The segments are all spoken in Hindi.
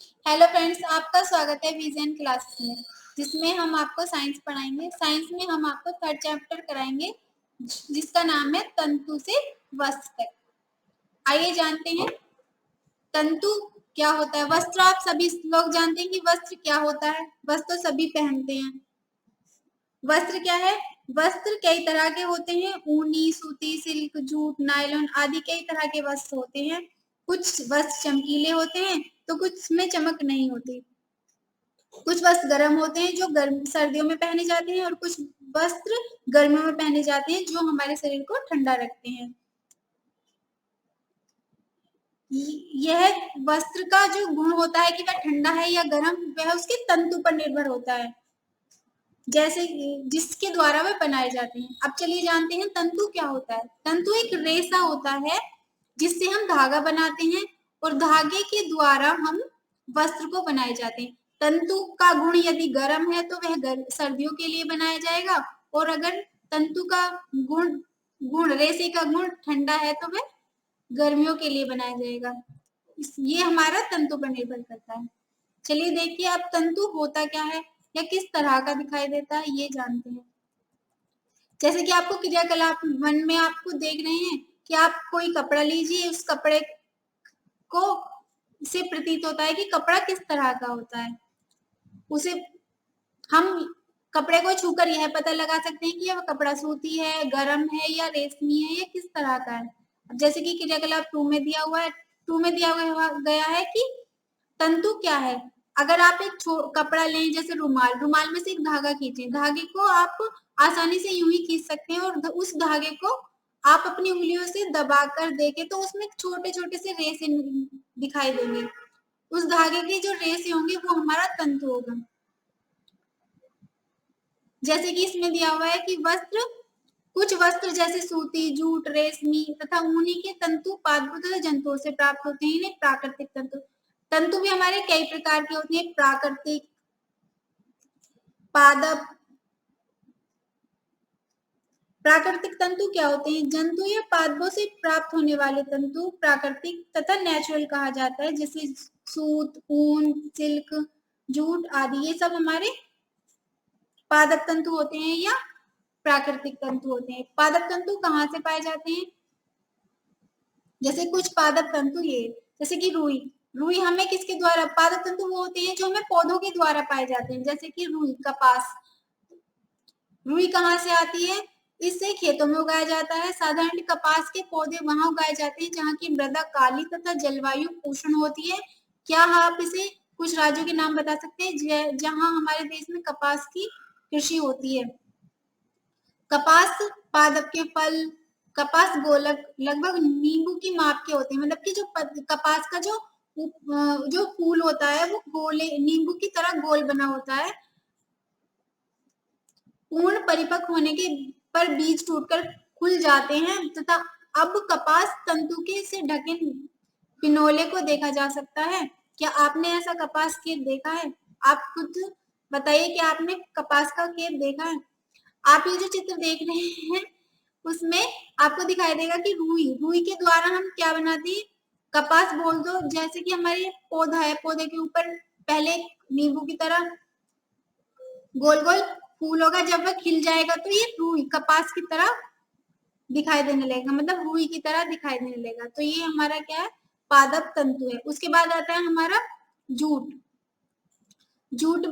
हेलो फ्रेंड्स, आपका स्वागत है विजन क्लासेस में, जिसमें हम आपको साइंस पढ़ाएंगे। साइंस में हम आपको थर्ड चैप्टर कराएंगे, जिसका नाम है तंतु से वस्त्र तक। आइए जानते हैं तंतु क्या होता है। वस्त्र आप सभी लोग जानते हैं कि वस्त्र क्या होता है। वस्त्र तो सभी पहनते हैं। वस्त्र क्या है? वस्त्र कई तरह के होते हैं। ऊनी, सूती, सिल्क, जूट, नायलॉन आदि कई तरह के वस्त्र होते हैं। कुछ वस्त्र चमकीले होते हैं तो कुछ में चमक नहीं होती। कुछ वस्त्र गर्म होते हैं जो गर्म सर्दियों में पहने जाते हैं, और कुछ वस्त्र गर्मियों में पहने जाते हैं जो हमारे शरीर को ठंडा रखते हैं। यह वस्त्र का जो गुण होता है कि वह ठंडा है या गर्म, वह उसके तंतु पर निर्भर होता है, जैसे जिसके द्वारा वह बनाए जाते हैं। अब चलिए जानते हैं तंतु क्या होता है। तंतु एक रेशा होता है जिससे हम धागा बनाते हैं, और धागे के द्वारा हम वस्त्र को बनाए जाते हैं। तंतु का गुण यदि गर्म है तो वह सर्दियों के लिए बनाया जाएगा, और अगर तंतु का गुण रेशे का गुण ठंडा है तो वह गर्मियों के लिए बनाया जाएगा। ये हमारा तंतु पर निर्भर करता है। चलिए देखिए अब तंतु होता क्या है या किस तरह का दिखाई देता है, ये जानते हैं। जैसे कि आपको क्रियाकलाप वन में आपको देख रहे हैं कि आप कोई कपड़ा लीजिए, उस कपड़े को से प्रतीत होता है कि कपड़ा किस तरह का होता है। उसे हम कपड़े को छूकर यह पता लगा सकते हैं कि यह कपड़ा सूती है, गर्म है या रेशमी है या किस तरह का है। जैसे कि क्रियाकलाप 2 में दिया हुआ है, 2 में दिया गया है कि तंतु क्या है। अगर आप एक कपड़ा लें, जैसे रुमाल, रुमाल में से एक धागा खींचें, धागे को आप आसानी से यूं ही खींच सकते हैं, और उस धागे को आप अपनी उंगलियों से दबाकर देखें तो उसमें छोटे छोटे से रेशे दिखाई देंगे। उस धागे के जो रेशे होंगे वो हमारा तंतु होगा। जैसे कि इसमें दिया हुआ है कि कुछ वस्त्र जैसे सूती, जूट, रेशमी तथा ऊनी के तंतु पादपों तथा जंतुओं से प्राप्त होते हैं। इन्हें प्राकृतिक तंतु तंतु भी हमारे कई प्रकार के होते हैं। प्राकृतिक, पादप। प्राकृतिक तंतु क्या होते हैं? जंतु या पादपों से प्राप्त होने वाले तंतु प्राकृतिक तथा नेचुरल कहा जाता है, जैसे सूत, ऊन, सिल्क, जूट आदि। ये सब हमारे पादप तंतु होते हैं या प्राकृतिक तंतु होते हैं। पादप तंतु कहाँ से पाए जाते हैं? जैसे कुछ पादप तंतु ये, जैसे कि रुई। रुई हमें किसके द्वारा? पादप तंतु वो होते हैं जो हमें पौधों के द्वारा पाए जाते हैं, जैसे कि रुई, कपास। रुई कहाँ से आती है? इससे खेतों में उगाया जाता है। साधारण कपास के पौधे वहां उगाए जाते हैं जहाँ की मृदा काली तथा जलवायु उष्ण होती है। क्या आप इसे कुछ राज्यों के नाम बता सकते हैं जहाँ हमारे देश में कपास की कृषि होती है? कपास पादप के फल, कपास गोलक लगभग नींबू की माप के होते हैं। मतलब कि जो कपास का जो फूल होता है वो गोले नींबू की तरह गोल बना होता है। पूर्ण परिपक्व होने के पर बीज टूटकर खुल जाते हैं तथा अब कपास तंतु के से ढके पिनोले को देखा जा सकता है। क्या आपने ऐसा कपास खेत देखा है? आप खुद बताइए कि आपने कपास का खेत देखा है? आप ये जो चित्र देख रहे हैं उसमें आपको दिखाई देगा कि रुई के द्वारा हम क्या बनाते हैं? कपास बोल दो। जैसे कि हमारे पौधा है, पौधे के ऊपर पहले नींबू की तरह गोल गोल फूल होगा, जब वह खिल जाएगा तो ये रुई कपास की तरह दिखाई देने लगेगा, मतलब रुई की तरह दिखाई देने लगेगा। तो ये हमारा क्या है? पादप तंतु है। उसके बाद आता है हमारा जूट। जूट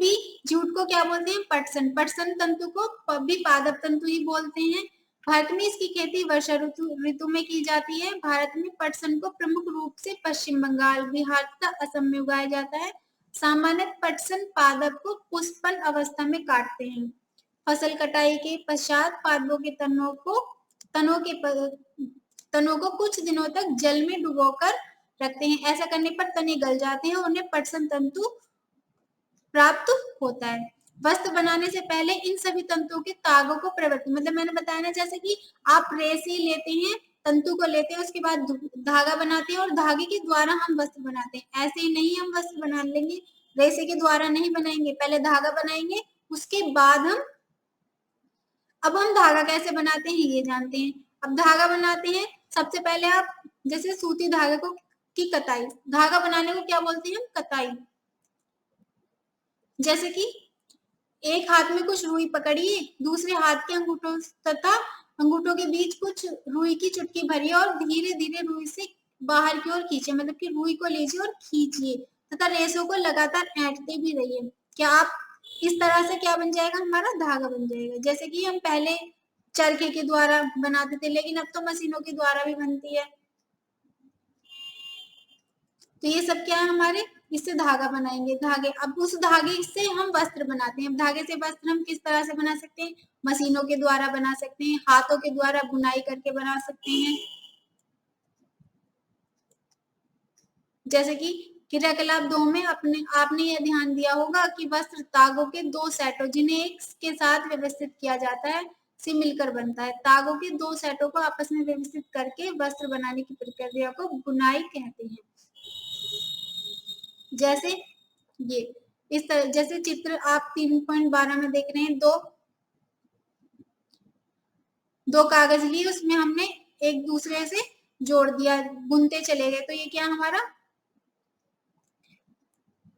को क्या बोलते हैं? पटसन। पटसन तंतु को भी पादप तंतु ही बोलते हैं। भारत में इसकी खेती वर्षा ऋतु में की जाती है। भारत में पटसन को प्रमुख रूप से पश्चिम बंगाल, बिहार तथा असम में उगाया जाता है। सामान्य पटसन पादप को पुष्पन अवस्था में काटते हैं। फसल कटाई के पश्चात पादपों के तनों को कुछ दिनों तक जल में डुबोकर रखते हैं। ऐसा करने पर तने गल जाते हैं और उन्हें पटसन तंतु प्राप्त होता है। वस्त्र बनाने से पहले इन सभी तंतुओं के तागों को परिवर्तन, मतलब मैंने बताया ना, जैसे कि आप रेशे लेते हैं, तंतु को लेते हैं, उसके बाद धागा बनाते हैं और धागे के द्वारा हम वस्त्र बनाते हैं। ऐसे ही नहीं हम वस्त्र बना लेंगे, रेशे के द्वारा नहीं बनाएंगे, पहले धागा बनाएंगे, उसके बाद अब हम धागा कैसे बनाते हैं ये जानते हैं। अब धागा बनाते हैं, सबसे पहले आप जैसे सूती धागे को की कताई, धागा बनाने को क्या बोलते हैं हम? कताई। जैसे कि एक हाथ में कुछ रुई पकड़िए, दूसरे हाथ के अंगूठों तथा अंगूठों के बीच कुछ रुई की चुटकी भरिए और धीरे धीरे रुई से बाहर की ओर खींचे, मतलब कि रुई को लीजिए और खींचिए तथा रेशों को लगातार ऐंठते भी रहिए। क्या आप इस तरह से क्या बन जाएगा, हमारा धागा बन जाएगा। जैसे कि हम पहले चरखे के द्वारा बनाते थे, लेकिन अब तो मशीनों के द्वारा भी बनती है। तो ये सब क्या है हमारे, इससे धागा बनाएंगे। धागे, अब उस धागे से हम वस्त्र बनाते हैं। धागे से वस्त्र हम किस तरह से बना सकते हैं, मशीनों के द्वारा बना सकते हैं, हाथों के द्वारा बुनाई करके बना सकते हैं। जैसे कि क्रियाकलाप 2 में आपने यह ध्यान दिया होगा कि वस्त्र तागों के 2 सेटों जिन्हें एक के साथ व्यवस्थित किया जाता है से मिलकर बनता है। तागों के 2 सेटों को आपस में व्यवस्थित करके वस्त्र बनाने की प्रक्रिया को बुनाई कहते हैं। जैसे ये इस तरह, जैसे चित्र आप 3.12 में देख रहे हैं, दो कागज लिए, उसमें हमने एक दूसरे से जोड़ दिया, बुनते चले गए, तो ये क्या हमारा।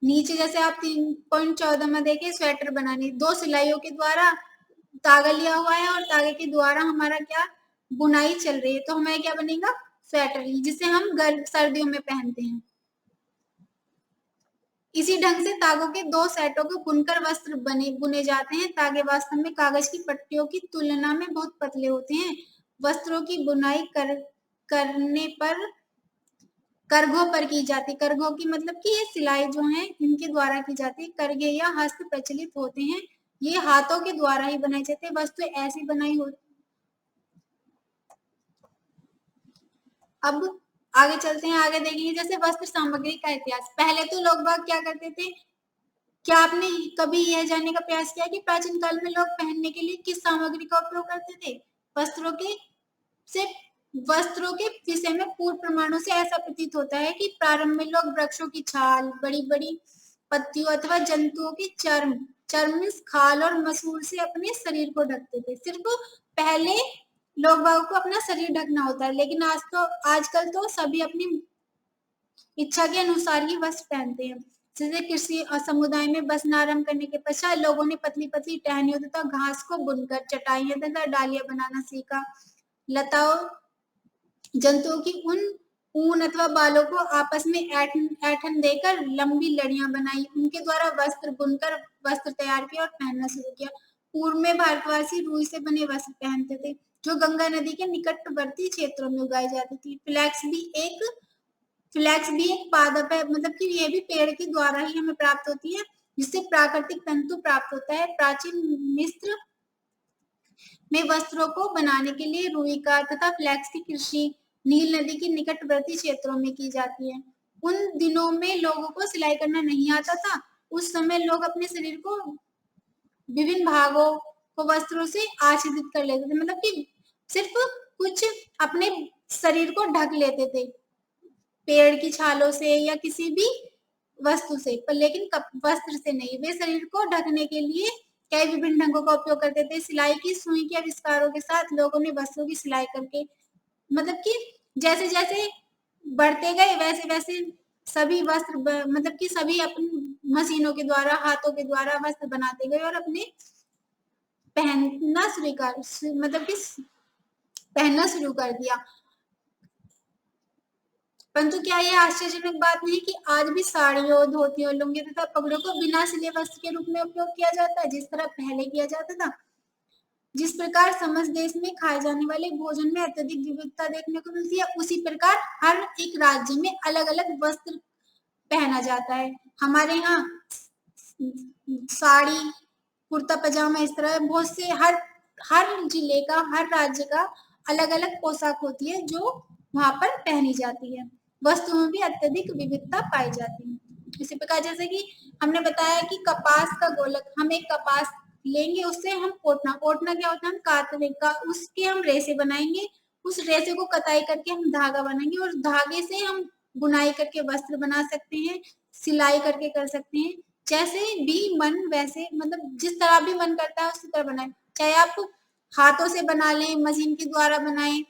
नीचे जैसे आप 3.14 में देखे, स्वेटर बनानी, 2 सिलाइयों के द्वारा तागा लिया हुआ है और तागे के द्वारा हमारा क्या बुनाई चल रही है, तो हमें क्या बनेगा, स्वेटर, जिसे हम सर्दियों में पहनते हैं। इसी ढंग से तागों के 2 सेटों को बुनकर वस्त्र बुने जाते हैं। तागे वास्तव में कागज की पट्टियों की तुलना में बहुत पतले होते हैं। वस्त्रों की बुनाई करने पर करघों पर की जाती, करघों की मतलब कि ये सिलाई जो है इनके द्वारा की जाती है। करघे या हस्त प्रचलित होते हैं, ये हाथों के द्वारा ही बनाए जाते हैं। वस्तु ऐसी बनाई होती। अब आगे चलते हैं, आगे देखेंगे जैसे वस्त्र सामग्री का इतिहास। पहले तो लोग बाग क्या करते थे, क्या आपने कभी यह जानने का प्रयास किया कि प्राचीन काल में लोग पहनने के लिए किस सामग्री का उपयोग करते थे। वस्त्रों के से वस्त्रों के विषय में पूर्व प्रमाणों से ऐसा प्रतीत होता है कि प्रारंभ में लोग वृक्षों की छाल, बड़ी बड़ी पत्तियों अथवा जंतुओं की चर्म, खाल और मसूर से अपने शरीर को ढकते थे। सिर्फ पहले लोग बागों को अपना शरीर ढकना होता है, लेकिन आजकल तो सभी अपनी इच्छा के अनुसार ही वस्त्र पहनते हैं। जैसे कृषि समुदाय में बसना आरंभ करने के पश्चात लोगों ने पतली पतली टहनियों तथा घास को बुनकर चटाइयां तथा डालियां बनाना सीखा। लताओं, जंतुओं की ऊन अथवा बालों को आपस में ऐठन देकर लंबी लड़ियां बनाई, उनके द्वारा वस्त्र बुनकर वस्त्र तैयार किया और पहनना शुरू किया। पूर्व में भारतवासी रुई से बने वस्त्र पहनते थे, जो गंगा नदी के निकटवर्ती क्षेत्रों में उगाई जाती थी। फ्लैक्स भी एक पादप है, मतलब कि ये भी पेड़ के द्वारा ही हमें प्राप्त होती है, जिससे प्राकृतिक तंतु प्राप्त होता है। प्राचीन मिस्र में वस्त्रों को बनाने के लिए रुई का तथा फ्लैक्स की कृषि नील नदी के निकटवर्ती क्षेत्रों में की जाती है। उन दिनों में लोगों को सिलाई करना नहीं आता था। उस समय लोग अपने शरीर को विभिन्न भागों को वस्त्रों से आच्छादित कर लेते थे, मतलब कि सिर्फ कुछ अपने शरीर को ढक लेते थे पेड़ की छालों से या किसी भी वस्तु से, पर लेकिन वस्त्र से नहीं। वे शरीर को ढकने के लिए कई विभिन्न ढंगों का उपयोग करते थे। सिलाई की सुई के आविष्कारों के साथ लोगों ने वस्त्रों की सिलाई करके, मतलब कि जैसे जैसे बढ़ते गए वैसे वैसे सभी वस्त्र मतलब कि सभी अपनी मशीनों के द्वारा, हाथों के द्वारा वस्त्र बनाते गए और अपने पहनना स्वीकार, मतलब कि पहनना शुरू कर दिया। परंतु क्या यह आश्चर्यजनक बात नहीं कि आज भी साड़ियों, धोतियों, लुंगी तथा पगड़ों को बिना सिले वस्त्र के रूप में उपयोग किया जाता है, जिस तरह पहले किया जाता था। जिस प्रकार समस्त देश में खाए जाने वाले भोजन में अत्यधिक विविधता देखने को मिलती है, उसी प्रकार हर एक राज्य में अलग अलग वस्त्र पहना जाता है। हमारे यहाँ साड़ी, कुर्ता पजामा, इस तरह बहुत से हर जिले का, हर राज्य का अलग अलग पोशाक होती है जो वहां पर पहनी जाती है। वस्तुओं में भी अत्यधिक विविधता पाई जाती है। इसी प्रकार जैसे कि हमने बताया कि कपास का गोलक, हम एक कपास लेंगे, उससे हम ओटना क्या होता है, हम कातने का, उसके हम रेशे बनाएंगे, उस रेशे को कताई करके हम धागा बनाएंगे और धागे से हम बुनाई करके वस्त्र बना सकते हैं, सिलाई करके कर सकते हैं। जैसे भी मन वैसे, मतलब जिस तरह भी मन करता है उसी तरह बनाए, चाहे आप हाथों से बना लें, मशीन के द्वारा बनाएं,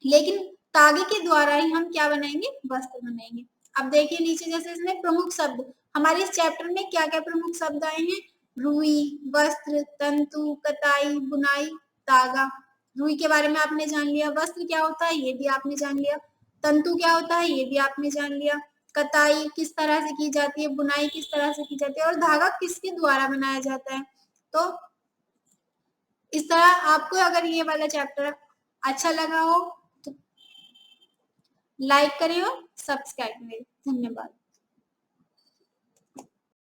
लेकिन तागे के द्वारा ही हम क्या बनाएंगे, वस्त्र बनाएंगे। अब देखिए नीचे जैसे इसमें प्रमुख शब्द, हमारे इस चैप्टर में क्या क्या प्रमुख शब्द आए हैं? रुई, वस्त्र, तंतु, कताई, बुनाई, धागा। रुई के बारे में आपने जान लिया, वस्त्र क्या होता है ये भी आपने जान लिया, तंतु क्या होता है ये भी आपने जान लिया, कताई किस तरह से की जाती है, बुनाई किस तरह से की जाती है, और धागा किसके द्वारा बनाया जाता है। तो इस तरह आपको अगर ये वाला चैप्टर अच्छा लगा हो तो लाइक करें और सब्सक्राइब करें। धन्यवाद।